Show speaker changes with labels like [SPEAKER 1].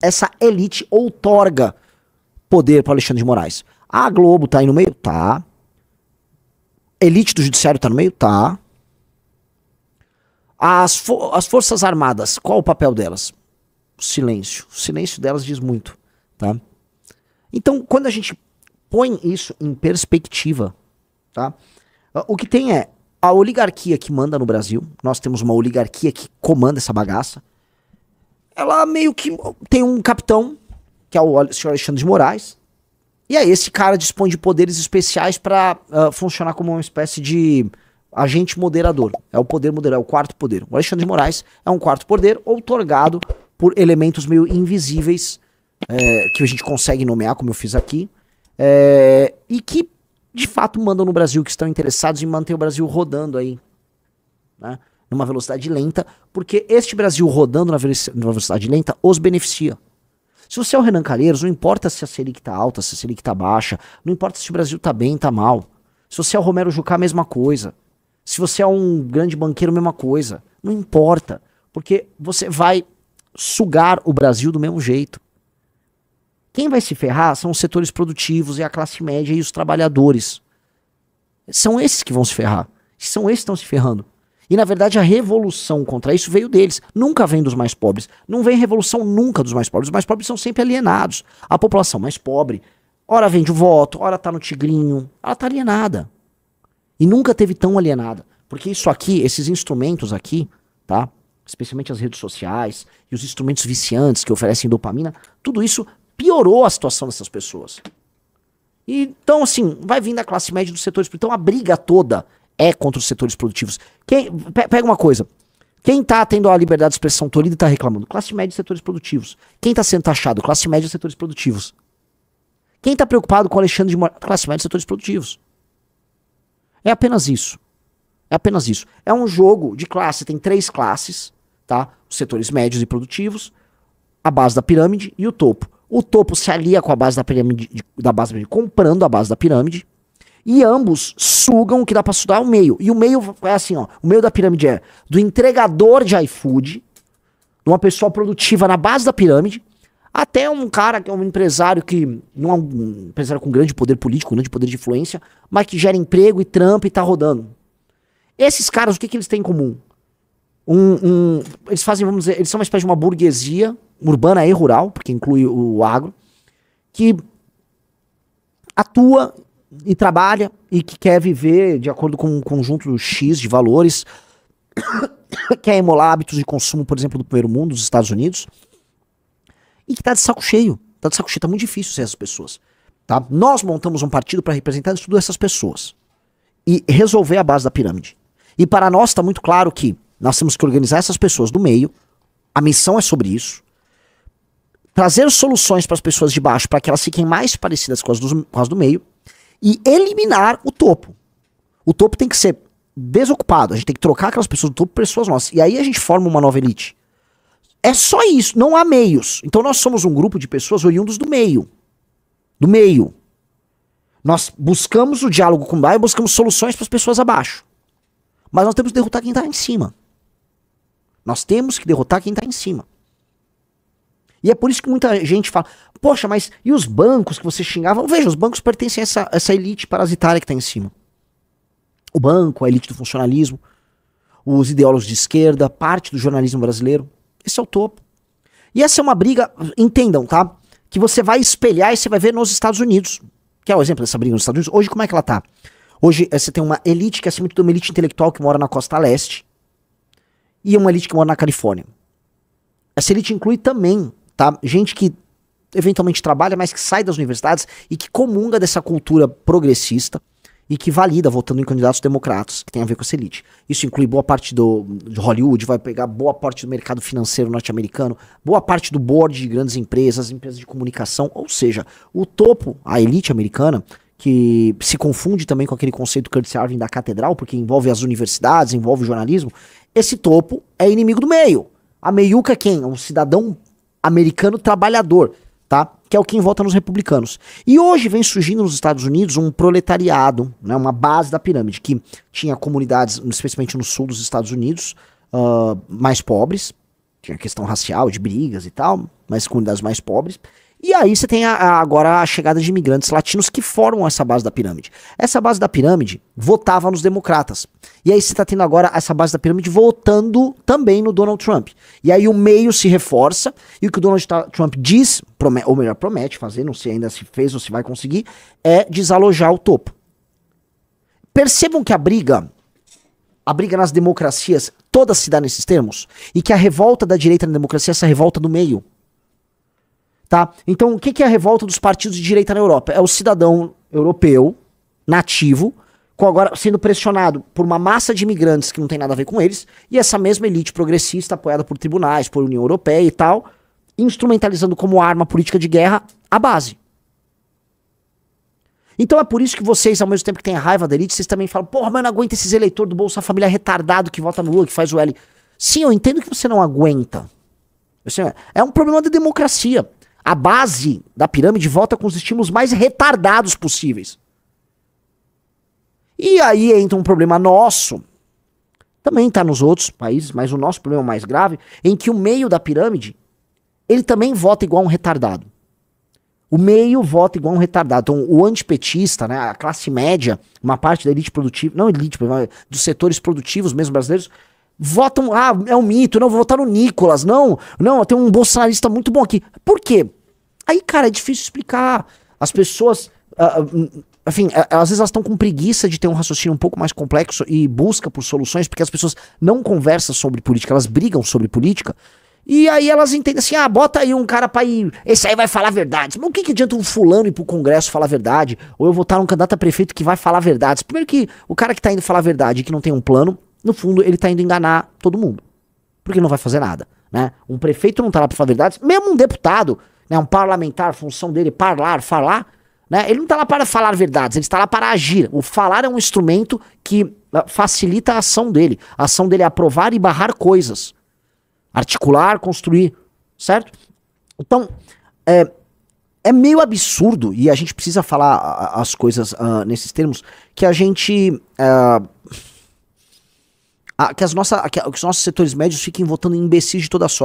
[SPEAKER 1] essa elite outorga poder para Alexandre de Moraes. A Globo tá aí no meio? Tá. Elite do judiciário tá no meio? Tá. As Forças Armadas, qual o papel delas? Silêncio. O silêncio delas diz muito, tá? Então, quando a gente põe isso em perspectiva, tá? O que tem é a oligarquia que manda no Brasil. Nós temos uma oligarquia que comanda essa bagaça. Ela meio que tem um capitão, que é o senhor Alexandre de Moraes, e aí esse cara dispõe de poderes especiais para funcionar como uma espécie de agente moderador. É o poder moderador, é o quarto poder. O Alexandre de Moraes é um quarto poder outorgado por elementos meio invisíveis, que a gente consegue nomear, como eu fiz aqui, e que de fato mandam no Brasil, que estão interessados em manter o Brasil rodando aí, né? Numa velocidade lenta, porque este Brasil rodando numa velocidade lenta os beneficia. Se você é o Renan Calheiros, não importa se a Selic tá alta, se a Selic tá baixa, não importa se o Brasil tá bem, tá mal. Se você é o Romero Jucá, mesma coisa. Se você é um grande banqueiro, mesma coisa. Não importa, porque você vai sugar o Brasil do mesmo jeito. Quem vai se ferrar são os setores produtivos e a classe média e os trabalhadores. São esses que vão se ferrar. São esses que estão se ferrando. E na verdade a revolução contra isso veio deles. Nunca vem dos mais pobres. Não vem revolução nunca dos mais pobres. Os mais pobres são sempre alienados. A população mais pobre, ora vende o voto, ora tá no tigrinho, ela tá alienada. E nunca teve tão alienada. Porque isso aqui, esses instrumentos aqui, tá? Especialmente as redes sociais e os instrumentos viciantes que oferecem dopamina, tudo isso piorou a situação dessas pessoas. Então, assim, vai vir da classe média dos setores. Então a briga toda é contra os setores produtivos. Pega uma coisa. Quem tá tendo a liberdade de expressão tolhida e tá reclamando? Classe média e setores produtivos. Quem tá sendo taxado? Classe média e setores produtivos. Quem tá preocupado com o Alexandre de Moraes? Classe média e setores produtivos. É apenas isso. É apenas isso. É um jogo de classe. Tem 3 classes, tá? Os setores médios e produtivos, a base da pirâmide e o topo. O topo se alia com a base da pirâmide, comprando a base da pirâmide. E ambos sugam o que dá pra sugar o meio. E o meio é assim, ó. O meio da pirâmide é do entregador de iFood, de uma pessoa produtiva na base da pirâmide, até um cara que é um empresário que não é um empresário com grande poder político, grande poder de influência, mas que gera emprego e trampa e tá rodando. Esses caras, o que eles têm em comum? Eles fazem, vamos dizer, eles são uma espécie de uma burguesia urbana e rural, porque inclui o agro, que atua e trabalha e que quer viver de acordo com um conjunto X de valores, quer emular hábitos de consumo, por exemplo, do primeiro mundo, dos Estados Unidos, e que tá de saco cheio. Tá de saco cheio, tá muito difícil ser essas pessoas. Tá? Nós montamos um partido para representar tudo essas pessoas e resolver a base da pirâmide. E para nós está muito claro que nós temos que organizar essas pessoas do meio, a missão é sobre isso, trazer soluções para as pessoas de baixo para que elas fiquem mais parecidas com as do meio, e eliminar o topo. O topo tem que ser desocupado. A gente tem que trocar aquelas pessoas do topo por pessoas nossas. E aí a gente forma uma nova elite. É só isso, não há meios. Então nós somos um grupo de pessoas oriundos do meio. Do meio. Nós buscamos o diálogo com o bairro e buscamos soluções para as pessoas abaixo. Mas nós temos que derrotar quem está em cima. Nós temos que derrotar quem está em cima. E é por isso que muita gente fala, poxa, mas e os bancos que você xingava? Veja, os bancos pertencem a essa elite parasitária que está em cima. O banco, a elite do funcionalismo, os ideólogos de esquerda, parte do jornalismo brasileiro. Esse é o topo. E essa é uma briga, entendam, tá? Que você vai espelhar e você vai ver nos Estados Unidos. Que é o exemplo dessa briga nos Estados Unidos. Hoje, como é que ela tá? Hoje, você tem uma elite que é acima de tudo uma elite intelectual que mora na costa leste e uma elite que mora na Califórnia. Essa elite inclui também, tá? Gente que eventualmente trabalha, mas que sai das universidades e que comunga dessa cultura progressista e que valida votando em candidatos democratas, que tem a ver com essa elite. Isso inclui boa parte de Hollywood, vai pegar boa parte do mercado financeiro norte-americano, boa parte do board de grandes empresas de comunicação, ou seja, o topo, a elite americana, que se confunde também com aquele conceito Curtis Yarvin da catedral, porque envolve as universidades, envolve o jornalismo, esse topo é inimigo do meio. A meiuca é quem? É um cidadão americano trabalhador, tá? Que é o quem vota nos republicanos. E hoje vem surgindo nos Estados Unidos um proletariado, né, uma base da pirâmide, que tinha comunidades, especialmente no sul dos Estados Unidos, mais pobres, tinha questão racial, de brigas e tal, mas comunidades mais pobres. E aí você tem agora a chegada de imigrantes latinos que formam essa base da pirâmide. Essa base da pirâmide votava nos democratas. E aí você está tendo agora essa base da pirâmide votando também no Donald Trump. E aí o meio se reforça, e o que o Donald Trump diz, ou melhor, promete fazer, não sei ainda se fez ou se vai conseguir, é desalojar o topo. Percebam que a briga nas democracias, toda se dá nesses termos, e que a revolta da direita na democracia é essa revolta do meio. Tá? Então, o que é a revolta dos partidos de direita na Europa? É o cidadão europeu, nativo, agora sendo pressionado por uma massa de imigrantes que não tem nada a ver com eles, e essa mesma elite progressista, apoiada por tribunais, por União Europeia e tal, instrumentalizando como arma política de guerra a base. Então é por isso que vocês, ao mesmo tempo que têm raiva da elite, vocês também falam, porra, mas eu não aguento esses eleitores do Bolsa Família retardado que vota no Lula, que faz o L. Sim, eu entendo que você não aguenta. É um problema da democracia. A base da pirâmide vota com os estímulos mais retardados possíveis. E aí entra um problema nosso, também está nos outros países, mas o nosso problema mais grave, em que o meio da pirâmide, ele também vota igual um retardado. O meio vota igual um retardado. Então o antipetista, né, a classe média, uma parte da elite produtiva, não elite, mas dos setores produtivos mesmo brasileiros, votam, é um mito, não, vou votar no Nicolas, não, tem um bolsonarista muito bom aqui. Por quê? Aí, cara, é difícil explicar. As pessoas, enfim, às vezes elas estão com preguiça de ter um raciocínio um pouco mais complexo e busca por soluções, porque as pessoas não conversam sobre política, elas brigam sobre política, e aí elas entendem assim, bota aí um cara pra ir, esse aí vai falar verdades. Mas o que adianta um fulano ir pro Congresso falar verdade, ou eu votar num candidato a prefeito que vai falar verdades? Primeiro que o cara que tá indo falar verdade e que não tem um plano, no fundo, ele tá indo enganar todo mundo. Porque não vai fazer nada, né? Um prefeito não tá lá pra falar verdades, mesmo um deputado, né? Um parlamentar, a função dele é falar, né? Ele não tá lá para falar verdades, ele está lá para agir. O falar é um instrumento que facilita a ação dele. A ação dele é aprovar e barrar coisas. Articular, construir, certo? Então, é meio absurdo, e a gente precisa falar as coisas nesses termos, que a gente... que os nossos setores médios fiquem votando em imbecis de toda sorte.